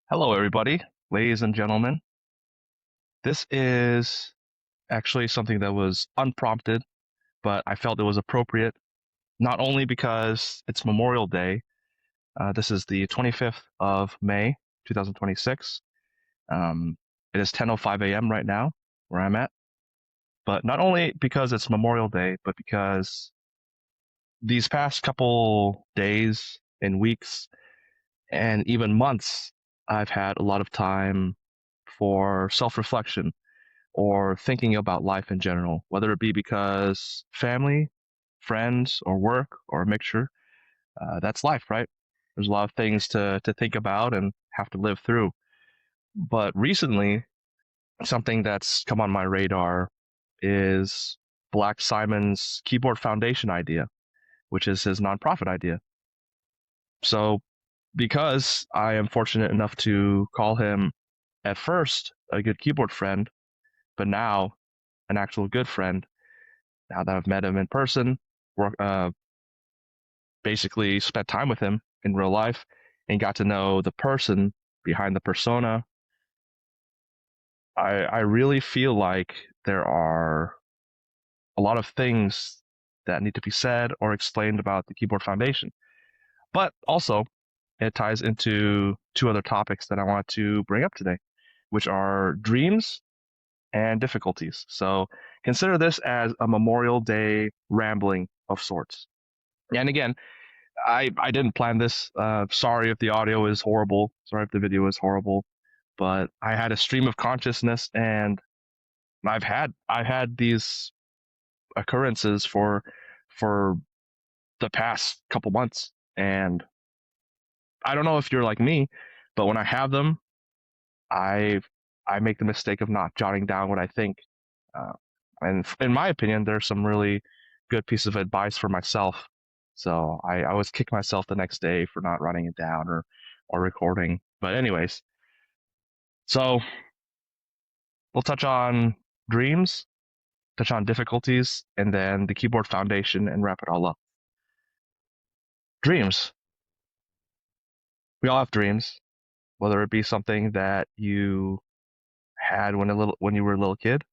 Hello, everybody, ladies and gentlemen. This is actually something that was unprompted, but I felt it was appropriate, not only because it's Memorial Day. This is the 25th of May, 2026. Um, it is 10:05 a.m. right now, where I'm at. But not only because it's Memorial Day, but because these past couple days and weeks and even months, I've had a lot of time for self-reflection or thinking about life in general, whether it be because family, friends, or work, or a mixture. That's life, right? There's a lot of things to think about and have to live through. But recently, something that's come on my radar is Black Simon's Keyboard Foundation idea, which is his nonprofit idea. So, because I am fortunate enough to call him at first a good keyboard friend, but now an actual good friend, now that I've met him in person, work, basically spent time with him in real life and got to know the person behind the persona, I really feel like there are a lot of things that need to be said or explained about the Keyboard Foundation. But also, it ties into two other topics that I want to bring up today, which are dreams and difficulties. So consider this as a Memorial Day rambling of sorts. And again, I didn't plan this. Sorry if the audio is horrible. Sorry if the video is horrible. But I had a stream of consciousness, and I've had these occurrences for the past couple months, and I don't know if you're like me, but when I have them, I I make the mistake of not jotting down what I think. Uh, and in my opinion, there's some really good piece of advice for myself. So I always kick myself the next day for not writing it down or recording. But anyways, so we'll touch on dreams, touch on difficulties, and then the keyboard foundation and wrap it all up. Dreams. We all have dreams, whether it be something that you had when you were a little kid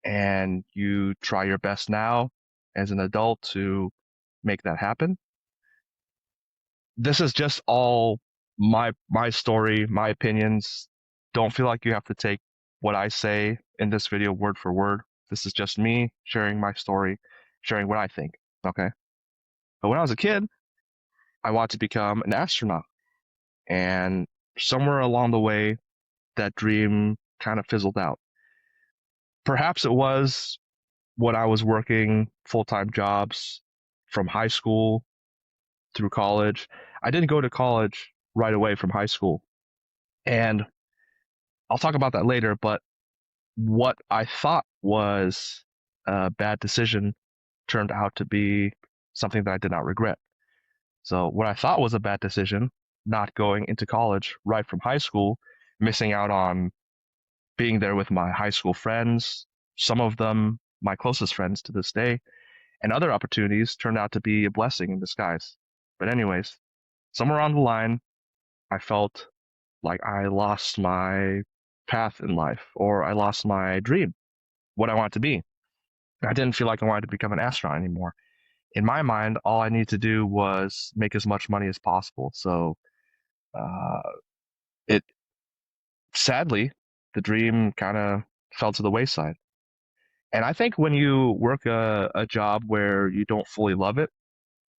and you try your best now as an adult to make that happen. This is just all my story, my opinions. Don't feel like you have to take what I say in this video word for word. This is just me sharing my story, sharing what I think. Okay. But when I was a kid, I wanted to become an astronaut. And somewhere along the way, that dream kind of fizzled out. Perhaps it was when I was working full-time jobs from high school through college. I didn't go to college right away from high school. And I'll talk about that later, but what I thought was a bad decision turned out to be something that I did not regret. So, what I thought was a bad decision, not going into college right from high school, missing out on being there with my high school friends, some of them my closest friends to this day, and other opportunities turned out to be a blessing in disguise. But, anyways, somewhere on the line, I felt like I lost my path in life or I lost my dream, what I wanted to be. I didn't feel like I wanted to become an astronaut anymore. In my mind, all I needed to do was make as much money as possible. So, uh, it sadly, the dream kind of fell to the wayside. And I think when you work a job where you don't fully love it,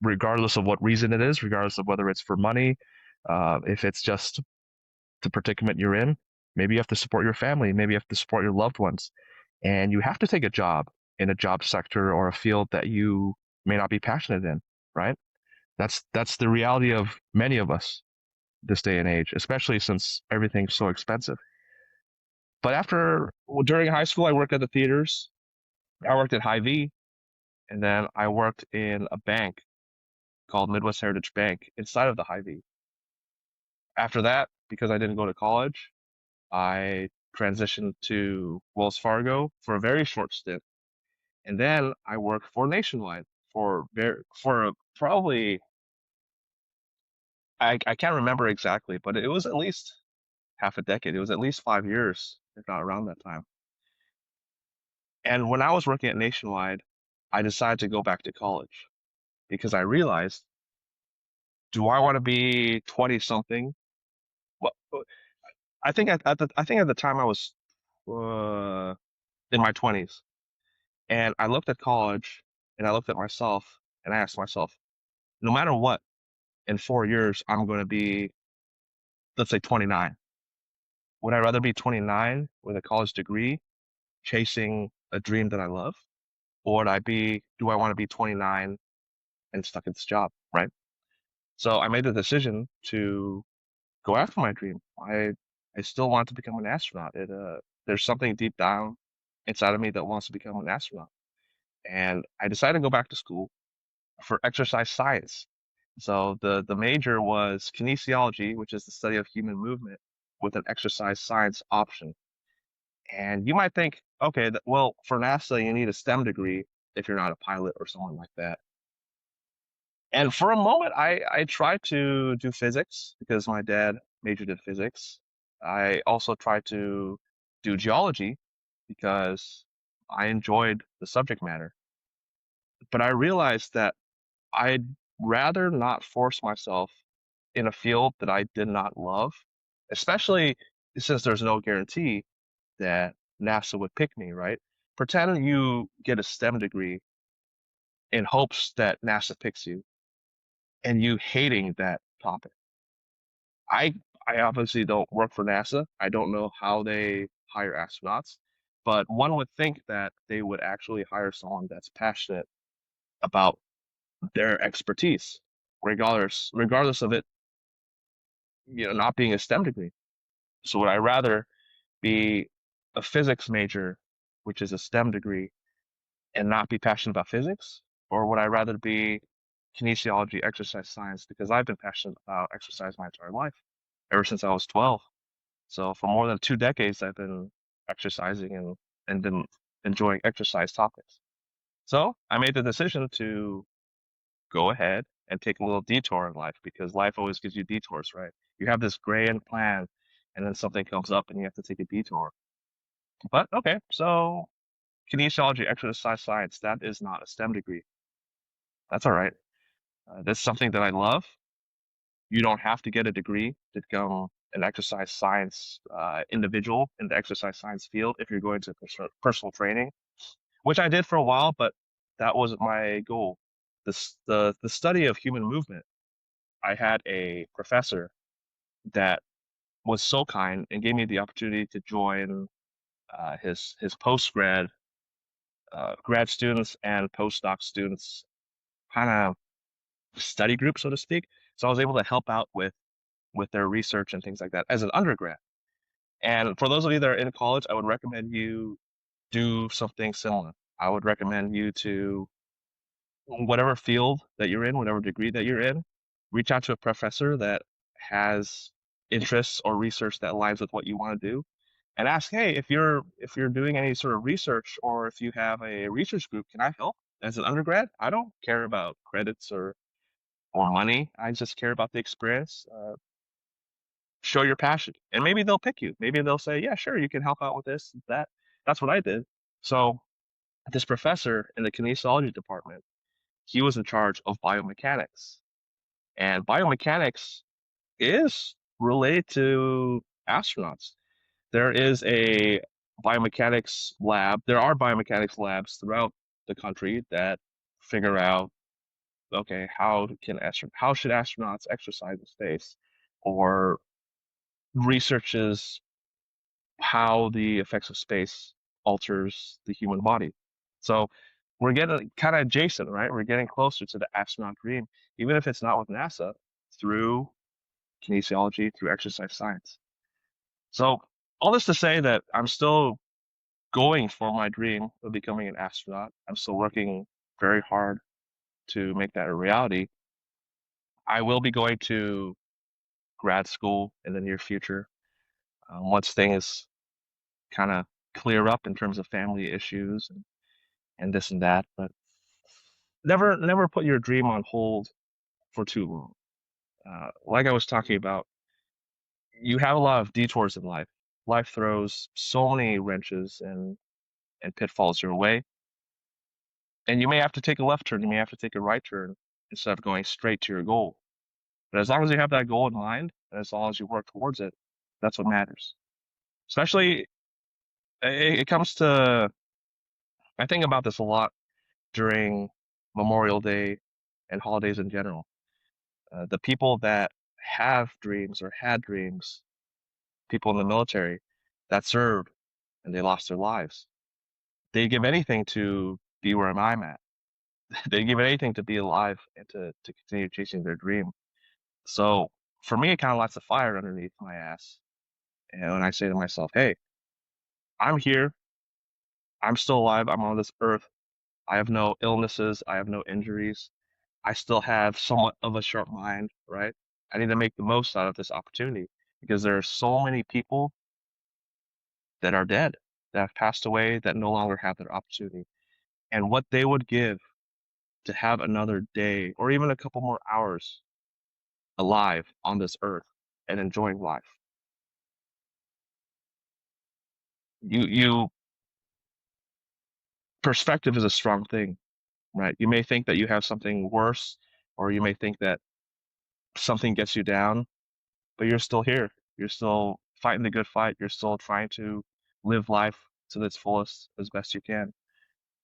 regardless of what reason it is, regardless of whether it's for money, if it's just the predicament you're in, maybe you have to support your family, maybe you have to support your loved ones, and you have to take a job in a job sector or a field that you may not be passionate in, right? That's the reality of many of us this day and age, especially since everything's so expensive. But during high school, I worked at the theaters. I worked at Hy-Vee, and then I worked in a bank called Midwest Heritage Bank inside of the Hy-Vee. After that, because I didn't go to college, I transitioned to Wells Fargo for a very short stint, and then I worked for Nationwide for probably I can't remember exactly, but it was at least half a decade. It was at least 5 years, if not around that time. And when I was working at Nationwide, I decided to go back to college because I realized, do I want to be 20 something? Well, I think at the time I was uh, in my 20s, and I looked at college and I looked at myself and I asked myself, no matter what, in 4 years I'm going to be, let's say, 29. Would I rather be 29 with a college degree, chasing a dream that I love, or do I want to be 29 and stuck at this job, right? So I made the decision to go after my dream. I still want to become an astronaut. There's something deep down inside of me that wants to become an astronaut, and I decided to go back to school for exercise science. So the major was kinesiology, which is the study of human movement, with an exercise science option. And you might think, okay, well, for NASA, you need a STEM degree if you're not a pilot or someone like that. And for a moment, I tried to do physics because my dad majored in physics. I also tried to do geology because I enjoyed the subject matter. But I realized that I'd rather not force myself in a field that I did not love, especially since there's no guarantee that NASA would pick me, right? Pretend you get a STEM degree in hopes that NASA picks you and you hating that topic. I I obviously don't work for NASA. I don't know how they hire astronauts, but one would think that they would actually hire someone that's passionate about their expertise, regardless of it, not being a STEM degree. So would I rather be a physics major, which is a STEM degree, and not be passionate about physics? Or would I rather be kinesiology, exercise science, because I've been passionate about exercise my entire life, ever since I was 12. So for more than 2 decades, I've been exercising and been enjoying exercise topics. So I made the decision to go ahead and take a little detour in life because life always gives you detours, right? You have this grand plan and then something comes up and you have to take a detour. But okay, so kinesiology, exercise science, that is not a STEM degree. That's all right. That's something that I love. You don't have to get a degree to become an exercise science individual in the exercise science field if you're going to personal training, which I did for a while, but that wasn't my goal. The study of human movement. I had a professor that was so kind and gave me the opportunity to join his post grad students and postdoc students kind of study group, so to speak. So I was able to help out with their research and things like that as an undergrad. And for those of you that are in college, I would recommend you do something similar. I would recommend you to, whatever field that you're in, whatever degree that you're in, reach out to a professor that has interests or research that aligns with what you want to do and ask, hey, if you're doing any sort of research or if you have a research group, can I help as an undergrad? I don't care about credits or money. I just care about the experience. Show your passion, and maybe they'll pick you. Maybe they'll say, yeah, sure, you can help out with this, that. That's what I did. So this professor in the kinesiology department, he was in charge of biomechanics, and biomechanics is related to astronauts. There is a biomechanics lab. There are biomechanics labs throughout the country that figure out, okay, how should astronauts exercise in space, or researches how the effects of space alters the human body. So we're getting kind of adjacent, right? We're getting closer to the astronaut dream, even if it's not with NASA, through kinesiology, through exercise science. So all this to say that I'm still going for my dream of becoming an astronaut. I'm still working very hard to make that a reality. I will be going to grad school in the near future once things kind of clear up in terms of family issues and this and that. But never put your dream on hold for too long. Like I was talking about, you have a lot of detours in life. Life throws so many wrenches and pitfalls your way, and you may have to take a left turn, you may have to take a right turn instead of going straight to your goal. But as long as you have that goal in mind, and as long as you work towards it, that's what matters. Especially, it comes to, I think about this a lot during Memorial Day and holidays in general. The people that have dreams or had dreams, people in the military that served and they lost their lives, they give anything to be where I'm at. They give anything to be alive and to continue chasing their dream. So for me, it kind of lights a fire underneath my ass. And when I say to myself, hey, I'm here, I'm still alive, I'm on this earth, I have no illnesses, I have no injuries, I still have somewhat of a sharp mind, right? I need to make the most out of this opportunity because there are so many people that are dead, that have passed away, that no longer have that opportunity. And what they would give to have another day or even a couple more hours alive on this earth and enjoying life. You perspective is a strong thing, right? You may think that you have something worse, or you may think that something gets you down, but you're still here. You're still fighting the good fight. You're still trying to live life to its fullest as best you can,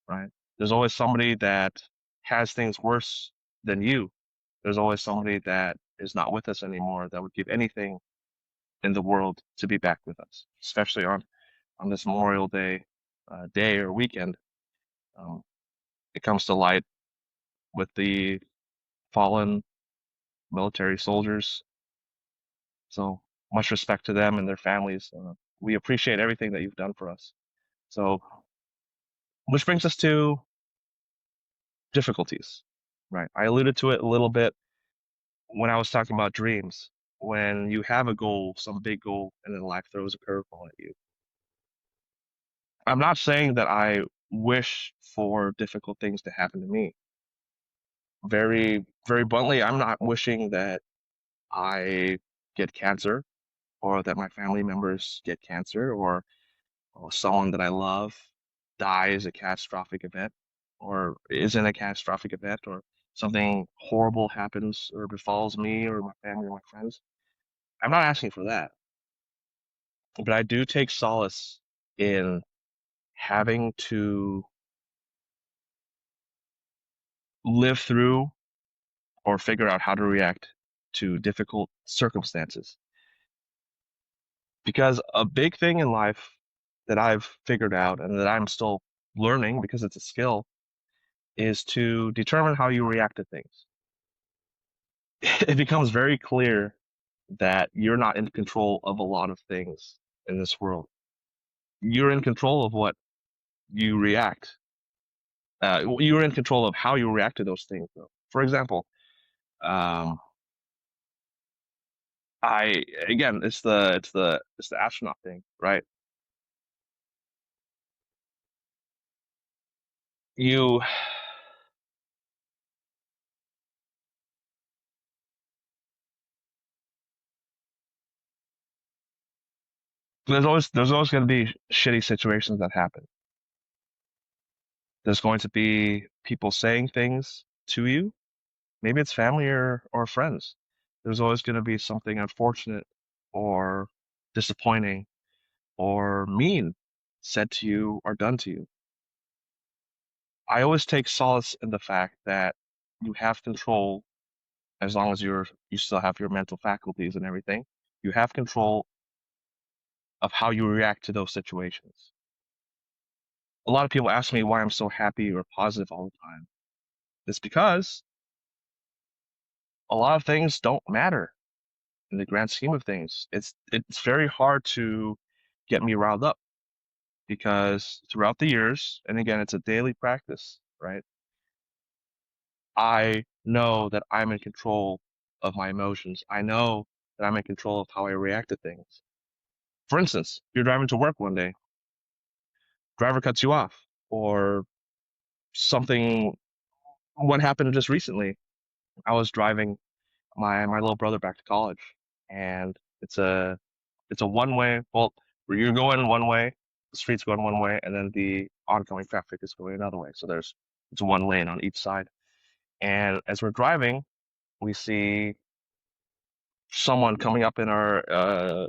right? There's always somebody that has things worse than you. There's always somebody that is not with us anymore that would give anything in the world to be back with us, especially on this Memorial Day day or weekend. Um, it comes to light with the fallen military soldiers. So much respect to them and their families. We appreciate everything that you've done for us. So, which brings us to difficulties, right? I alluded to it a little bit when I was talking about dreams. When you have a goal, some big goal, and then life throws a curveball at you. I'm not saying that I wish for difficult things to happen to me. Very, very bluntly, I'm not wishing that I get cancer or that my family members get cancer or someone that I love dies a catastrophic event or is in a catastrophic event or something horrible happens or befalls me or my family or my friends. I'm not asking for that, but I do take solace in having to live through or figure out how to react to difficult circumstances. Because a big thing in life that I've figured out and that I'm still learning because it's a skill is to determine how you react to things. It becomes very clear that you're not in control of a lot of things in this world. You're in control of what you react. You're in control of how you react to those things, though. For example, um, I again, it's the astronaut thing, right? You there's always going to be shitty situations that happen. There's going to be people saying things to you. Maybe it's family or friends. There's always going to be something unfortunate or disappointing or mean said to you or done to you. I always take solace in the fact that you have control as long as you still have your mental faculties and everything. You have control of how you react to those situations. A lot of people ask me why I'm so happy or positive all the time. It's because a lot of things don't matter in the grand scheme of things. It's very hard to get me riled up because throughout the years, and again, it's a daily practice, right? I know that I'm in control of my emotions. I know that I'm in control of how I react to things. For instance, you're driving to work one day, driver cuts you off, or something. What happened just recently? I was driving my little brother back to college, and It's a it's a one way. Well, where you're going one way, the street's going one way, and then the oncoming traffic is going another way. So it's one lane on each side. And as we're driving, we see someone coming up in our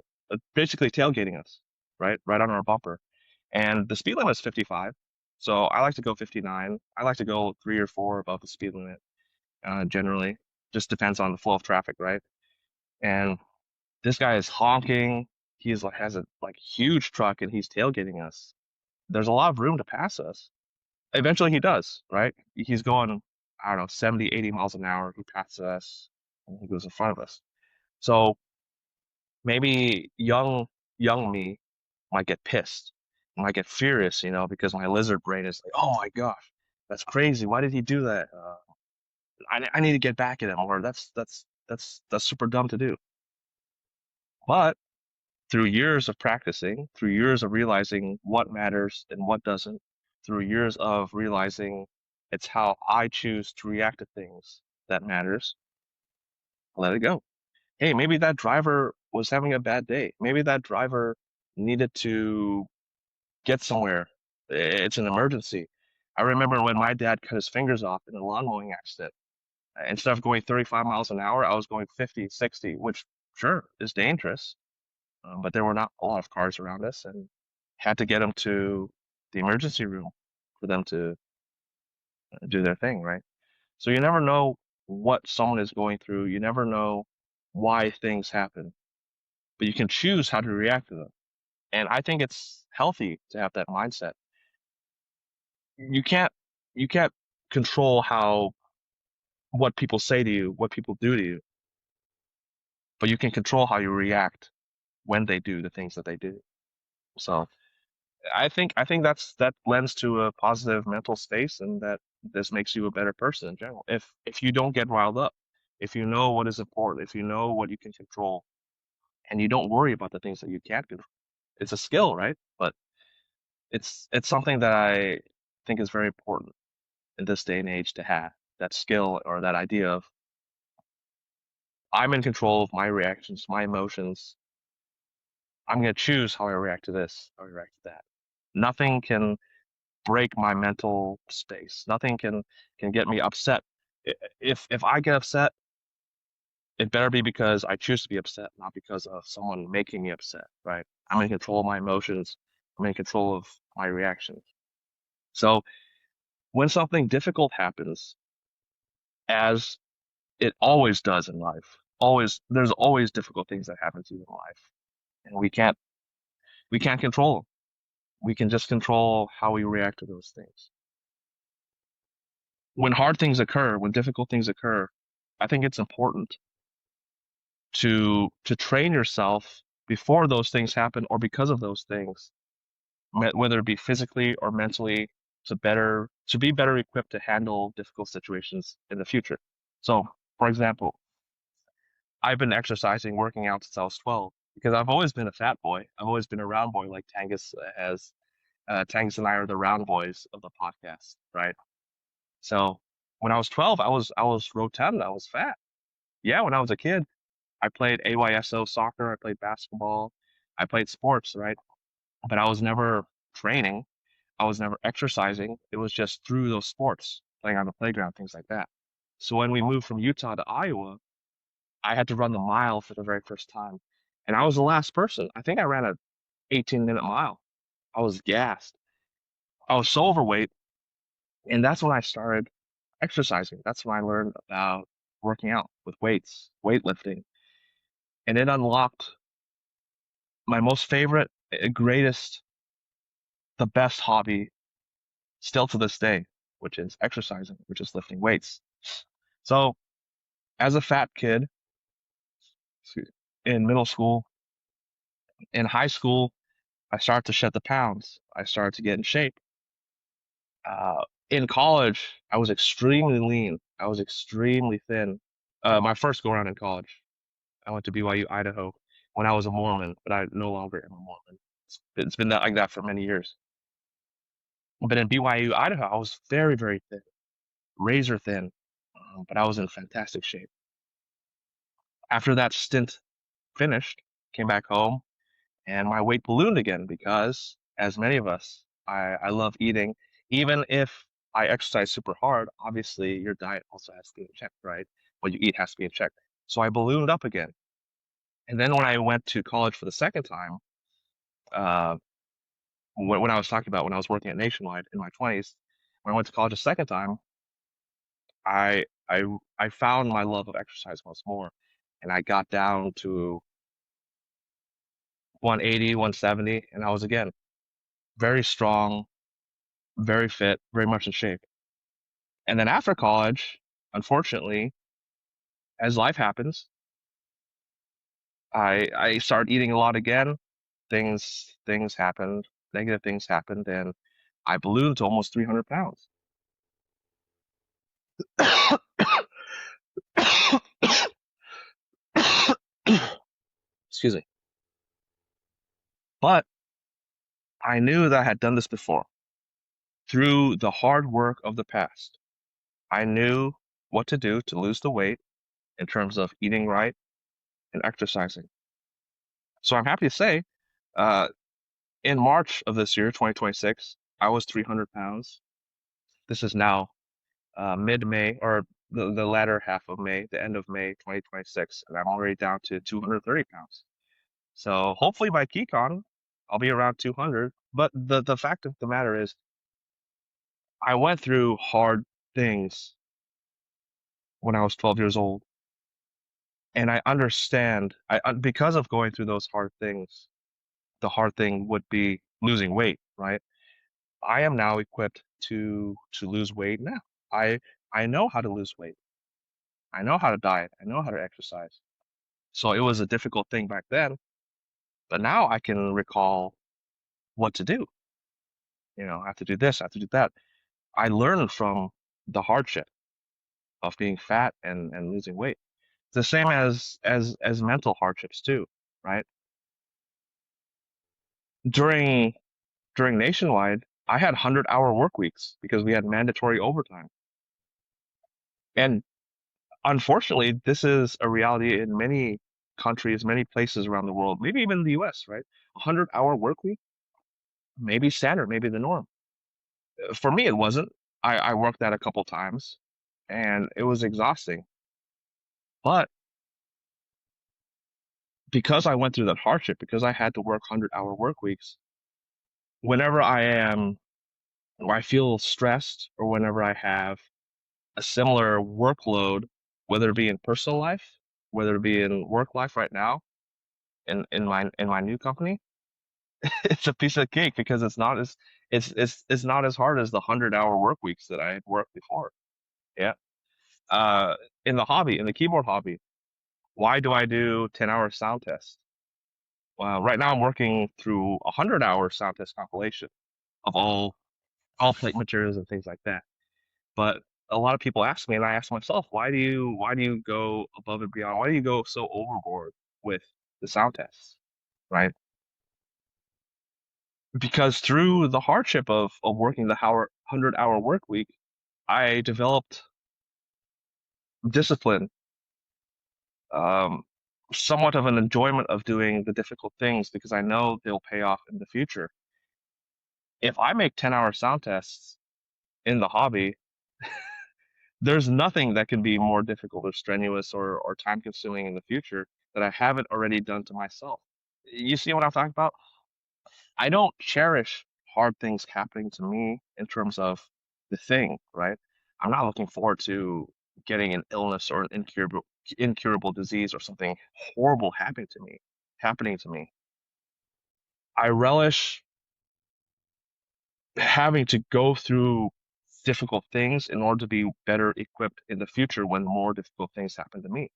basically tailgating us, right on our bumper. And the speed limit is 55. So I like to go 59. I like to go 3 or 4 above the speed limit, generally. Just depends on the flow of traffic, right? And this guy is honking. He's like has a like huge truck and he's tailgating us. There's a lot of room to pass us. Eventually he does, right? He's going, I don't know, 70, 80 miles an hour. He passes us and he goes in front of us. So maybe young me might get pissed, might get furious, because my lizard brain is like, oh my gosh, that's crazy. Why did he do that? I need to get back at him, or that's super dumb to do. But through years of practicing, through years of realizing what matters and what doesn't, through years of realizing it's how I choose to react to things that matters, I let it go. Hey, maybe that driver was having a bad day. Maybe that driver needed to get somewhere. It's an emergency. I remember when my dad cut his fingers off in a lawn mowing accident. Instead of going 35 miles an hour, I was going 50, 60, which sure is dangerous. But there were not a lot of cars around us and had to get them to the emergency room for them to do their thing, right? So you never know what someone is going through. You never know why things happen, but you can choose how to react to them. And I think it's healthy to have that mindset. You can't you can't control how what people say to you, what people do to you, but you can control how you react when they do the things that they do. So I think that lends to a positive mental space and that this makes you a better person in general. If you don't get riled up, if you know what is important, if you know what you can control, and you don't worry about the things that you can't control. It's a skill, right? But it's something that I think is very important in this day and age to have that skill or that idea of I'm in control of my reactions, my emotions. I'm going to choose how I react to this, how I react to that. Nothing can break my mental space. Nothing can get me upset. If I get upset, it better be because I choose to be upset, not because of someone making me upset, right? I'm in control of my emotions. I'm in control of my reactions. So when something difficult happens, as it always does in life, there's always difficult things that happen to you in life, and we can't control them. We can just control how we react to those things. When hard things occur, when difficult things occur, I think it's important to train yourself before those things happen or because of those things, whether it be physically or mentally, to be better equipped to handle difficult situations in the future. So, for example, I've been exercising, working out since I was 12 because I've always been a fat boy. I've always been a round boy, like Tangus has. Tangus and I are the round boys of the podcast, right? So when I was 12, I was rotund. I was fat. Yeah, when I was a kid, I played AYSO soccer. I played basketball. I played sports, right? But I was never training. I was never exercising. It was just through those sports, playing on the playground, things like that. So when we moved from Utah to Iowa, I had to run the mile for the very first time. And I was the last person. I think I ran a 18-minute mile. I was gassed. I was so overweight. And that's when I started exercising. That's when I learned about working out with weights, weightlifting. And it unlocked my most favorite, greatest, the best hobby still to this day, which is exercising, which is lifting weights. So as a fat kid in middle school, in high school, I started to shed the pounds. I started to get in shape. In college, I was extremely lean. I was extremely thin. My first go around in college, I went to BYU, Idaho, when I was a Mormon, but I no longer am a Mormon. It's been that like that for many years. But in BYU, Idaho, I was very, very thin, razor thin, but I was in fantastic shape. After that stint finished, came back home, and my weight ballooned again because, as many of us, I love eating. Even if I exercise super hard, obviously your diet also has to be in check, right? What you eat has to be in check. So I ballooned up again. And then when I went to college for the second time, uh, when I was talking about when I was working at Nationwide in my 20s, when I went to college a second time, I I I found my love of exercise once more, and I got down to 180, 170, and I was again very strong, very fit, very much in shape. And then after college, unfortunately, as life happens, I started eating a lot again. Things happened, negative things happened, and I ballooned to almost 300 pounds. Excuse me. But I knew that I had done this before through the hard work of the past. I knew what to do to lose the weight in terms of eating right and exercising. So I'm happy to say, uh, in March of this year, 2026, I was 300 pounds. This is now mid-May or the latter half of May, the end of May 2026, and I'm already down to 230 pounds. So hopefully by KeyCon, I'll be around 200. But the fact of the matter is, I went through hard things when I was 12 years old, and I understand. Because of going through those hard things, the hard thing would be losing weight, right? I am now equipped to lose weight now. I I know how to lose weight. I know how to diet. I know how to exercise. So it was a difficult thing back then, but now I can recall what to do. I have to do this, I have to do that. I learned from the hardship of being fat and losing weight. It's the same as mental hardships too, right? During during Nationwide, I had 100-hour work weeks because we had mandatory overtime. And unfortunately, this is a reality in many countries, many places around the world, maybe even the US, right? 100-hour work week, maybe standard, maybe the norm. For me, it wasn't. I worked that a couple times and it was exhausting. But because I went through that hardship, because I had to work 100-hour work weeks, whenever or I feel stressed or whenever I have a similar workload, whether it be in personal life, whether it be in work life right now, in my new company, it's a piece of cake because it's not as hard as the 100-hour work weeks that I had worked before. Yeah. Uh, in the keyboard hobby, why do I do 10-hour sound tests? Well, right now I'm working through a 100-hour sound test compilation of all plate materials and things like that. But a lot of people ask me, and I ask myself, why do you go above and beyond? Why do you go so overboard with the sound tests, right? Because through the hardship of working the 100-hour work week, I developed discipline, um, somewhat of an enjoyment of doing the difficult things because I know they'll pay off in the future. If I make 10-hour sound tests in the hobby, there's nothing that can be more difficult or strenuous or time consuming in the future that I haven't already done to myself. You see what I'm talking about? I don't cherish hard things happening to me in terms of the thing, right? I'm not looking forward to getting an illness or an incurable disease or something horrible happening to me. I relish having to go through difficult things in order to be better equipped in the future when more difficult things happen to me.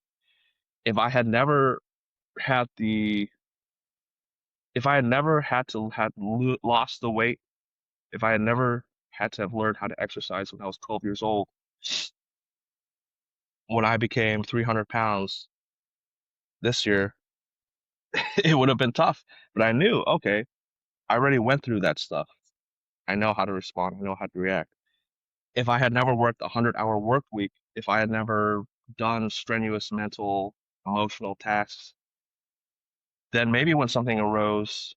If I had never had the if I had never had to had lost the weight, if I had never had to have learned how to exercise when I was 12 years old, when I became 300 pounds this year, it would have been tough. But I knew, okay, I already went through that stuff. I know how to respond. I know how to react. If I had never worked a 100-hour work week, if I had never done strenuous mental, emotional tasks, then maybe when something arose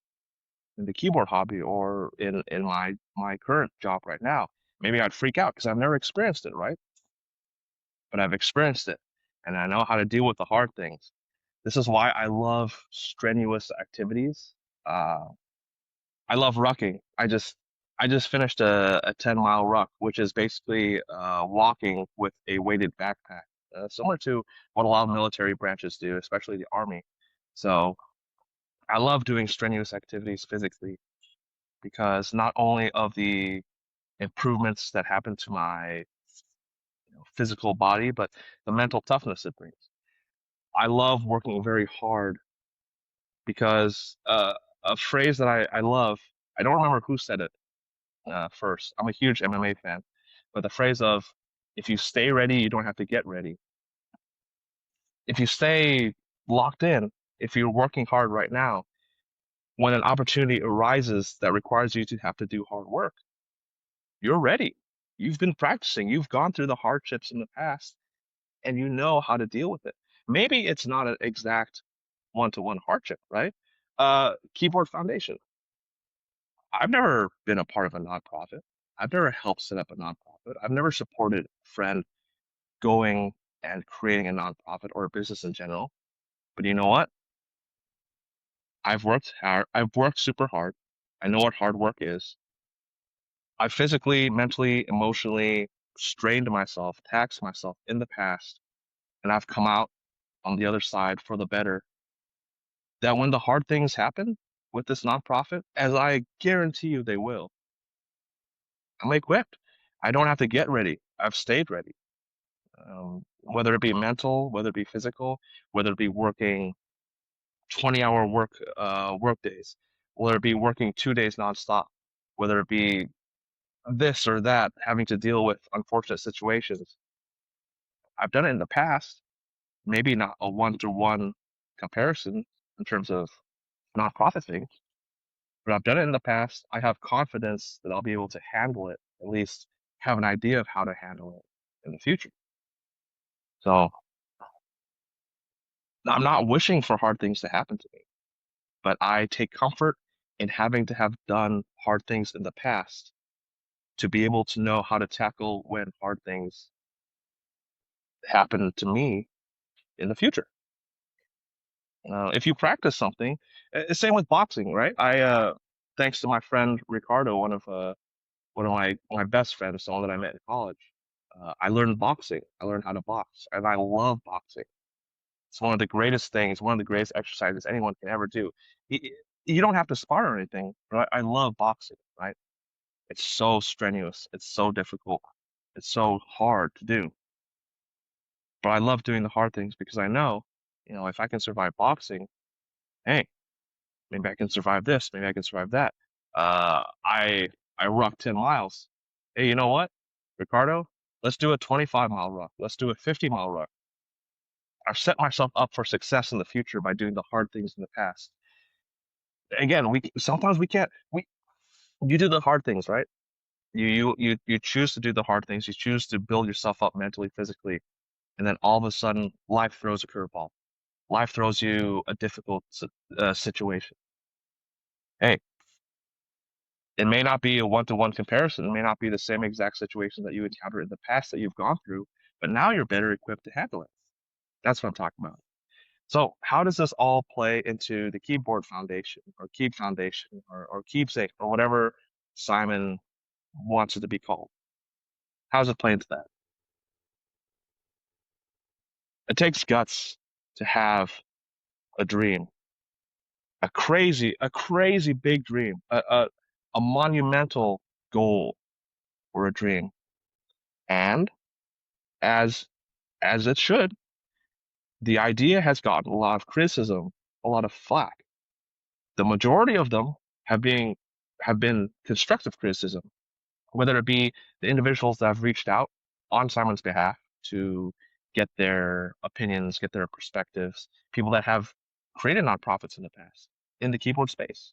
in the keyboard hobby or in my current job right now, maybe I'd freak out because I've never experienced it, right? But I've experienced it, and I know how to deal with the hard things. This is why I love strenuous activities. Uh, I love rucking. I just finished a 10-mile ruck, which is basically walking with a weighted backpack, similar to what a lot of military branches do, especially the Army. So I love doing strenuous activities physically because not only of the improvements that happen to my physical body, but the mental toughness it brings. I love working very hard because a phrase that I love, I don't remember who said it first. I'm a huge MMA fan, but the phrase of if you stay ready, you don't have to get ready. If you stay locked in, if you're working hard right now, when an opportunity arises that requires you to have to do hard work, you're ready. You've been practicing, you've gone through the hardships in the past, and you know how to deal with it. Maybe it's not an exact one-to-one hardship, right? Keyboard Foundation. I've never been a part of a nonprofit. I've never helped set up a nonprofit. I've never supported a friend going and creating a nonprofit or a business in general. But you know what? I've worked hard. I've worked super hard. I know what hard work is. I physically, mentally, emotionally strained myself, taxed myself in the past, and I've come out on the other side for the better. That when the hard things happen with this nonprofit, as I guarantee you they will, I'm equipped. I don't have to get ready. I've stayed ready. Whether it be mental, whether it be physical, whether it be working 20-hour work days, whether it be working 2 days nonstop, whether it be this or that, having to deal with unfortunate situations. I've done it in the past, maybe not a one-to-one comparison in terms of nonprofit things, but I've done it in the past. I have confidence that I'll be able to handle it, at least have an idea of how to handle it in the future. So I'm not wishing for hard things to happen to me, but I take comfort in having to have done hard things in the past to be able to know how to tackle when hard things happen to me in the future. If you practice something, same with boxing, right? Thanks to my friend Ricardo, one of my best friends, someone that I met in college, I learned boxing. I learned how to box, and I love boxing. It's one of the greatest things, one of the greatest exercises anyone can ever do. You, you don't have to spar or anything, but I love boxing, right? It's so strenuous. It's so difficult. It's so hard to do. But I love doing the hard things because I know, if I can survive boxing, hey, maybe I can survive this. Maybe I can survive that. I rock 10 miles. Hey, you know what, Ricardo? Let's do a 25-mile ruck. Let's do a 50-mile ruck. I've set myself up for success in the future by doing the hard things in the past. Again, we sometimes we can't. We You do the hard things, right? You choose to do the hard things. You choose to build yourself up mentally, physically, and then all of a sudden, life throws a curveball. Life throws you a difficult situation. Hey, it may not be a one-to-one comparison. It may not be the same exact situation that you encountered in the past that you've gone through, but now you're better equipped to handle it. That's what I'm talking about. So, how does this all play into the Keyboard Foundation or Keeb Foundation or Keepsake or whatever Simon wants it to be called? How does it play into that? It takes guts to have a dream, a crazy big dream, a monumental goal or a dream. And as as it should, the idea has gotten a lot of criticism, a lot of flack. The majority of them have been constructive criticism, whether it be the individuals that have reached out on Simon's behalf to get their opinions, get their perspectives, people that have created nonprofits in the past in the keyboard space,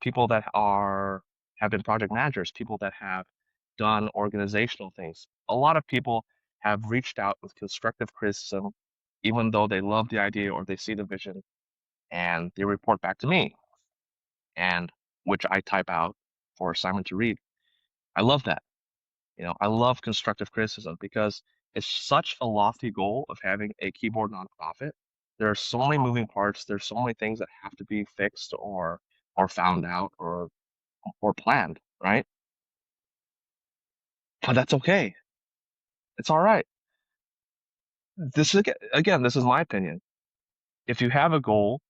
people that have been project managers, people that have done organizational things. A lot of people have reached out with constructive criticism, even though they love the idea or they see the vision. and they report back to me, and which I type out for Simon to read. I love that. I love constructive criticism because it's such a lofty goal of having a keyboard nonprofit. There are so many moving parts. There's so many things that have to be fixed or found out or planned, right? But that's okay. It's all right. This is again, this is my opinion. If you have a goal,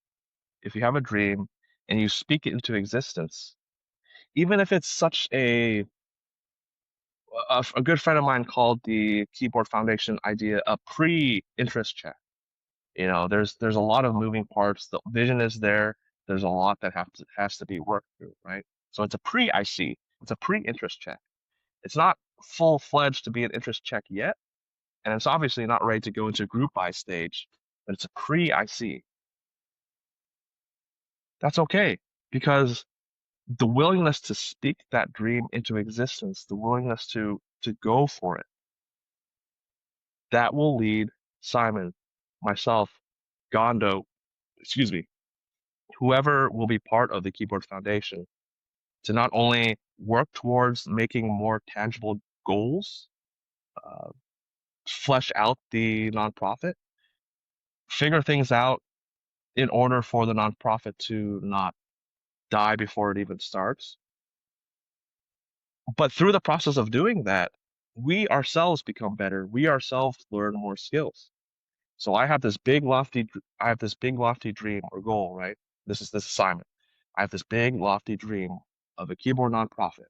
if you have a dream, and you speak it into existence, even if it's such a good friend of mine called the Keyboard Foundation idea a pre-interest check. There's a lot of moving parts. The vision is there. There's a lot that has to be worked through, right? So it's a pre-IC. It's a pre-interest check. It's not full-fledged to be an interest check yet, and it's obviously not ready to go into group buy stage, but it's a pre-IC. That's okay because the willingness to speak that dream into existence, the willingness to go for it, that will lead Simon, myself, Gondo, excuse me, whoever will be part of the Keyboard Foundation to not only work towards making more tangible goals, uh, flesh out the nonprofit, figure things out in order for the nonprofit to not die before it even starts. But through the process of doing that, we ourselves become better. We ourselves learn more skills. So I have this big lofty dream or goal, right? This assignment. I have this big lofty dream of a keyboard nonprofit.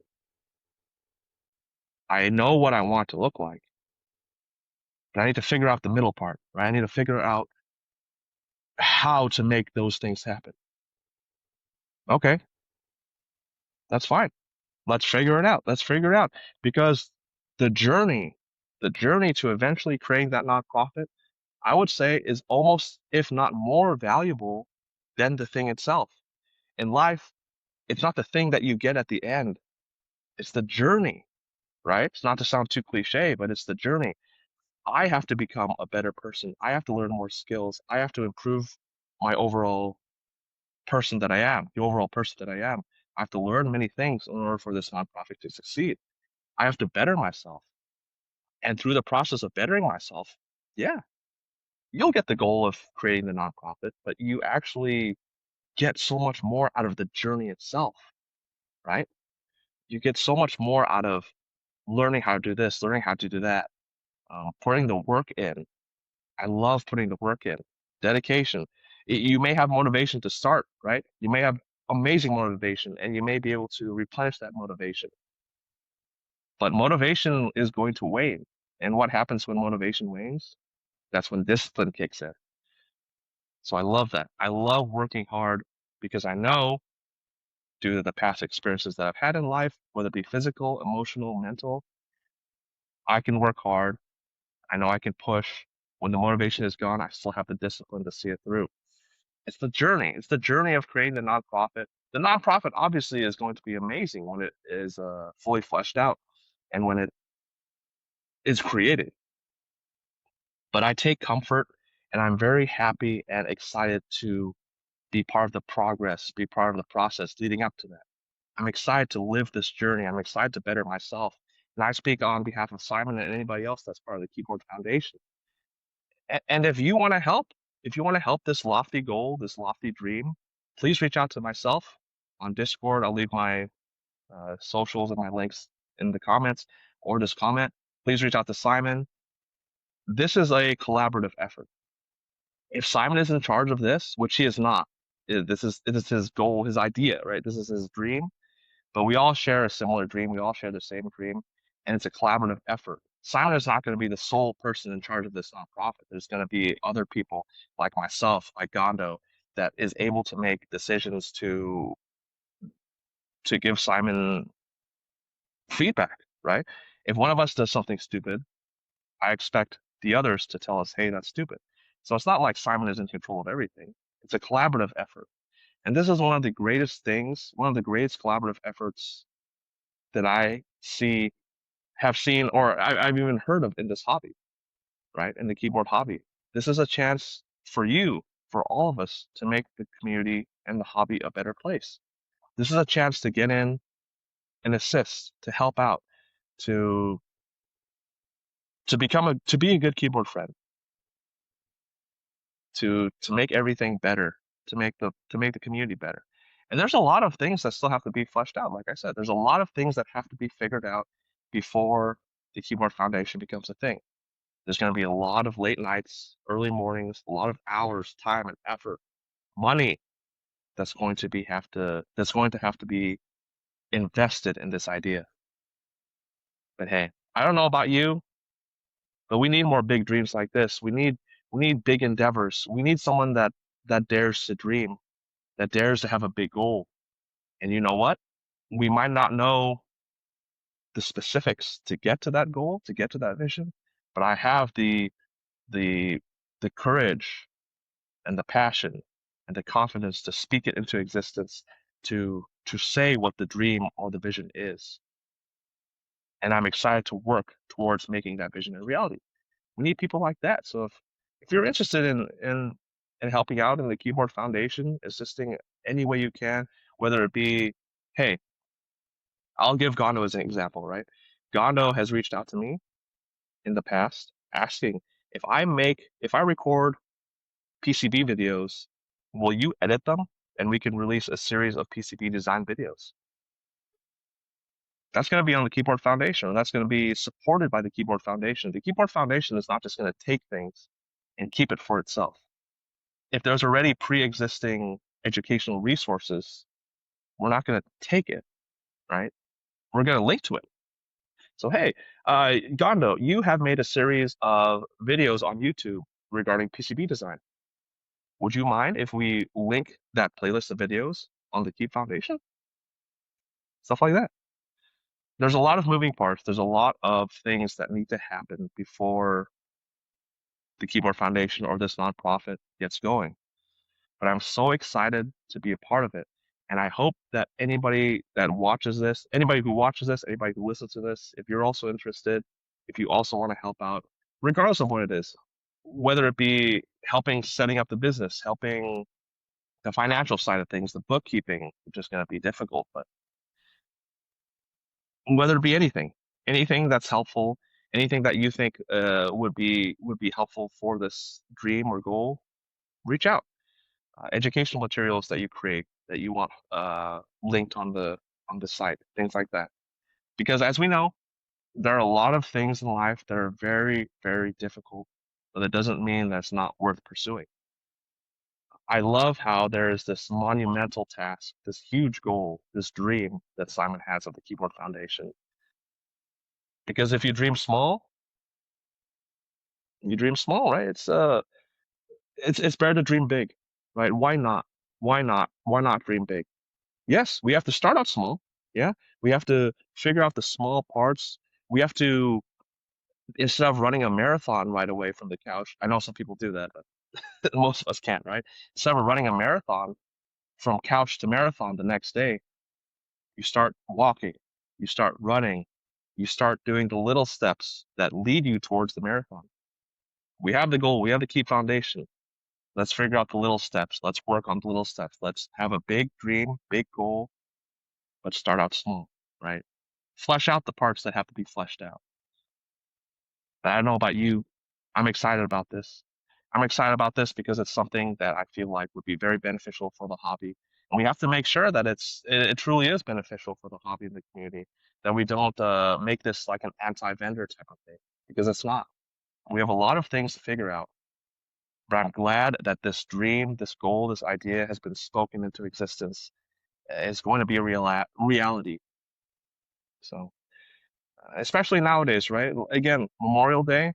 I know what I want to look like, but I need to figure out the middle part, right? I need to figure out how to make those things happen. Okay, that's fine. Let's figure it out. Let's figure it out because the journey, the journey to eventually creating that nonprofit, I would say is almost, if not more valuable than the thing itself. In life, it's not the thing that you get at the end, it's the journey, right? It's not to sound too cliche, but it's the journey. I have to become a better person. I have to learn more skills. I have to improve my overall person that I am, the overall person that I am. I have to learn many things in order for this nonprofit to succeed. I have to better myself. And through the process of bettering myself, yeah, you'll get the goal of creating the nonprofit, but you actually get so much more out of the journey itself, right? You get so much more out of learning how to do this, learning how to do that, putting the work in. I love putting the work in, dedication. You may have motivation to start, right? You may have amazing motivation and you may be able to replenish that motivation. But motivation is going to wane. And what happens when motivation wanes? That's when discipline kicks in. So I love that. I love working hard because I know due to the past experiences that I've had in life, whether it be physical, emotional, mental, I can work hard. I know I can push. When the motivation is gone, I still have the discipline to see it through. It's the journey. It's the journey of creating the nonprofit. The nonprofit obviously is going to be amazing when it is fully fleshed out and when it is created. But I take comfort and I'm very happy and excited to be part of the progress, be part of the process leading up to that. I'm excited to live this journey. I'm excited to better myself. And I speak on behalf of Simon and anybody else that's part of the Keyboard Foundation. And if you want to help, if you want to help this lofty goal, this lofty dream, please reach out to myself on Discord. I'll leave my socials and my links in the comments or just comment. Please reach out to Simon. This is a collaborative effort. If Simon is in charge of this, which he is not, this is his goal, his idea, right? This is his dream. But we all share a similar dream. We all share the same dream, and it's a collaborative effort. Simon is not going to be the sole person in charge of this nonprofit. There's going to be other people like myself, like Gondo, that is able to make decisions to give Simon feedback, right? If one of us does something stupid, I expect the others to tell us, hey, that's stupid. So it's not like Simon is in control of everything. It's a collaborative effort. And this is one of the greatest things, one of the greatest collaborative efforts that I have seen, or I've even heard of in this hobby, right? In the keyboard hobby. This is a chance for you for all of us to make the community and the hobby a better place. This is a chance to get in and assist, to help out, to to be a good keyboard friend, to make everything better, to make the community better. And there's a lot of things that still have to be fleshed out. Like I said, there's a lot of things that have to be figured out before the Keyboard Foundation becomes a thing. There's going to be a lot of late nights, early mornings, a lot of hours, time, and effort, money that's going to have to be invested in this idea. But hey, I don't know about you, but we need more big dreams like this. We need big endeavors. We need someone that dares to dream, that dares to have a big goal. And you know what? We might not know the specifics to get to that goal, to get to that vision, but I have the the courage and the passion and the confidence to speak it into existence, to say what the dream or the vision is. And I'm excited to work towards making that vision a reality. We need people like that. So if you're interested in helping out in the Keyboard Foundation, assisting any way you can, whether it be, hey, I'll give Gondo as an example, right? Gondo has reached out to me in the past asking if I record PCB videos, will you edit them and we can release a series of PCB design videos? That's going to be on the Keyboard Foundation, and that's going to be supported by the Keyboard Foundation. The Keyboard Foundation is not just going to take things and keep it for itself. If there's already pre-existing educational resources, we're not going to take it, right? We're going to link to it. So, hey, Gondo, you have made a series of videos on YouTube regarding PCB design. Would you mind if we link that playlist of videos on the Keeb Foundation? Stuff like that. There's a lot of moving parts. There's a lot of things that need to happen before the Keyboard Foundation or this nonprofit gets going. But I'm so excited to be a part of it. And I hope that anybody that watches this, anybody who watches this, anybody who listens to this, if you're also interested, if you also want to help out, regardless of what it is, whether it be helping setting up the business, helping the financial side of things, the bookkeeping, which is going to be difficult, but whether it be anything that's helpful, anything that you think would be helpful for this dream or goal, reach out. Educational materials that you create that you want linked on the site, things like that. Because as we know, there are a lot of things in life that are very, very difficult, but it doesn't mean that's not worth pursuing. I love how there is this monumental task, this huge goal, this dream that Simon has of the Keyboard Foundation. Because if you dream small, right? It's better to dream big, right? Why not? Why not? Why not dream big? Yes, we have to start out small. Yeah, we have to figure out the small parts. We have to, instead of running a marathon right away from the couch, I know some people do that, but most of us can't, right? Instead of running a marathon from couch to marathon the next day, you start walking, you start running, you start doing the little steps that lead you towards the marathon. We have the goal, we have the key foundation. Let's figure out the little steps. Let's work on the little steps. Let's have a big dream, big goal, but start out small, right? Flesh out the parts that have to be fleshed out. But I don't know about you. I'm excited about this. I'm excited about this because it's something that I feel like would be very beneficial for the hobby. And we have to make sure that it truly is beneficial for the hobby and the community, that we don't make this like an anti-vendor type of thing, because it's not. We have a lot of things to figure out, but I'm glad that this dream, this goal, this idea has been spoken into existence. It's going to be a reality. So, especially nowadays, right? Again, Memorial Day,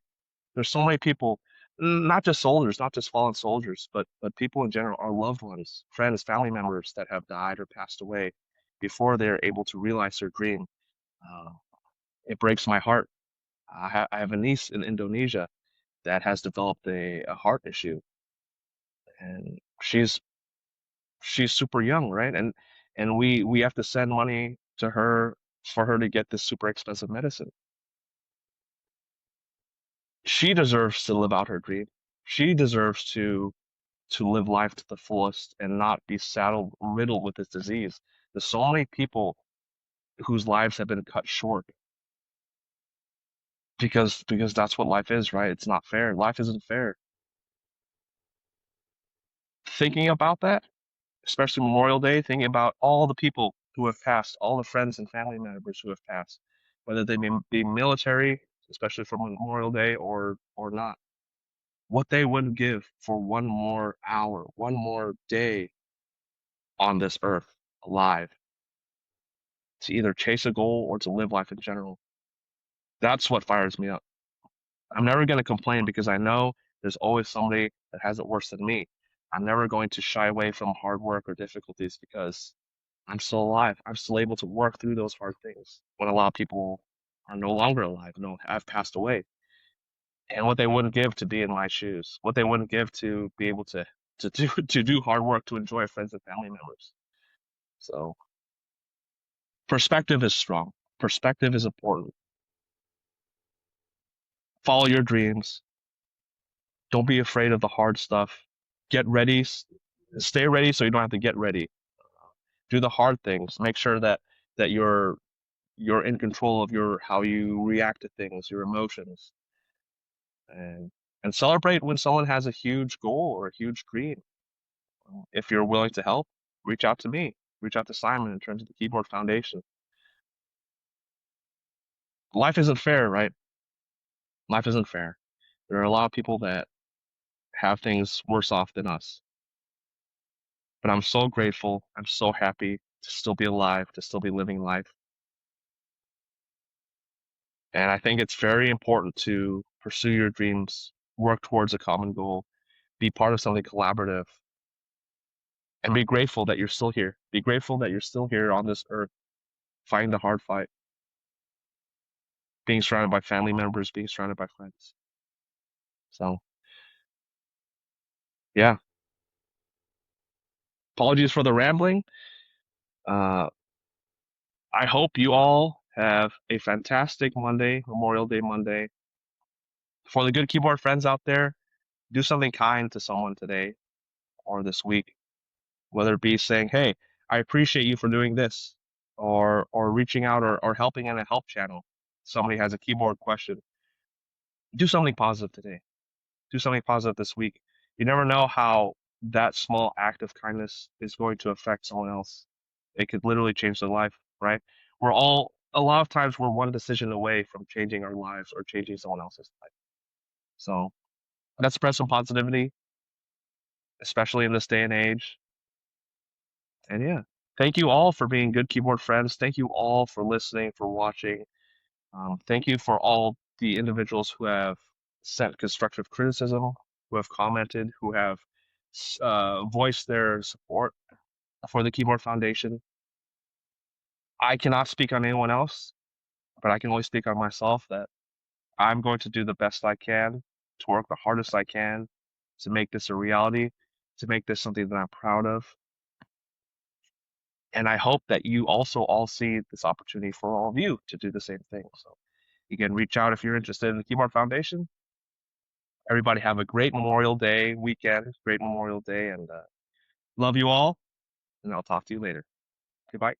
there's so many people, not just soldiers, not just fallen soldiers, but people in general, our loved ones, friends, family members that have died or passed away before they're able to realize their dream. Uh, it breaks my heart. I have a niece in Indonesia that has developed a heart issue, and she's super young, right? And we have to send money to her for her to get this super expensive medicine. She deserves to live out her dream. She deserves to live life to the fullest and not be saddled riddled with this disease. There's so many people whose lives have been cut short because that's what life is, right? It's not fair. Life isn't fair. Thinking about that, especially Memorial Day, thinking about all the people who have passed, all the friends and family members who have passed, whether they be military, especially for Memorial Day, or not, what they would give for one more hour, one more day on this earth, alive, to either chase a goal or to live life in general. That's what fires me up. I'm never going to complain because I know there's always somebody that has it worse than me. I'm never going to shy away from hard work or difficulties because I'm still alive. I'm still able to work through those hard things when a lot of people are no longer alive, no, have passed away. And what they wouldn't give to be in my shoes, what they wouldn't give to be able to do hard work to enjoy friends and family members. So perspective is strong. Perspective is important. Follow your dreams. Don't be afraid of the hard stuff. Get ready. Stay ready so you don't have to get ready. Do the hard things. Make sure that you're in control of your how you react to things, your emotions, and and celebrate when someone has a huge goal or a huge dream. If you're willing to help, reach out to me. Reach out to Simon in terms of the Keyboard Foundation. Life isn't fair, right? Life isn't fair. There are a lot of people that have things worse off than us. But I'm so grateful. I'm so happy to still be alive, to still be living life. And I think it's very important to pursue your dreams, work towards a common goal, be part of something collaborative, and be grateful that you're still here. Be grateful that you're still here on this earth, fighting the hard fight, being surrounded by family members, being surrounded by friends. So, yeah, apologies for the rambling. Uh, I hope you all have a fantastic Monday, Memorial Day Monday. For the good keyboard friends out there, do something kind to someone today or this week, whether it be saying, "Hey, I appreciate you for doing this," or reaching out or helping in a help channel. Somebody has a keyboard question. Do something positive today. Do something positive this week. You never know how that small act of kindness is going to affect someone else. It could literally change their life, right? A lot of times we're one decision away from changing our lives or changing someone else's life. So let's spread some positivity, especially in this day and age. And yeah, thank you all for being good keyboard friends. Thank you all for listening, for watching. Thank you for all the individuals who have sent constructive criticism, who have commented, who have voiced their support for the Keyboard Foundation. I cannot speak on anyone else, but I can only speak on myself that I'm going to do the best I can, to work the hardest I can, to make this a reality, to make this something that I'm proud of. And I hope that you also all see this opportunity for all of you to do the same thing. So you can reach out if you're interested in the Keyboard Foundation. Everybody have a great Memorial Day weekend, great Memorial Day, and love you all. And I'll talk to you later. Goodbye.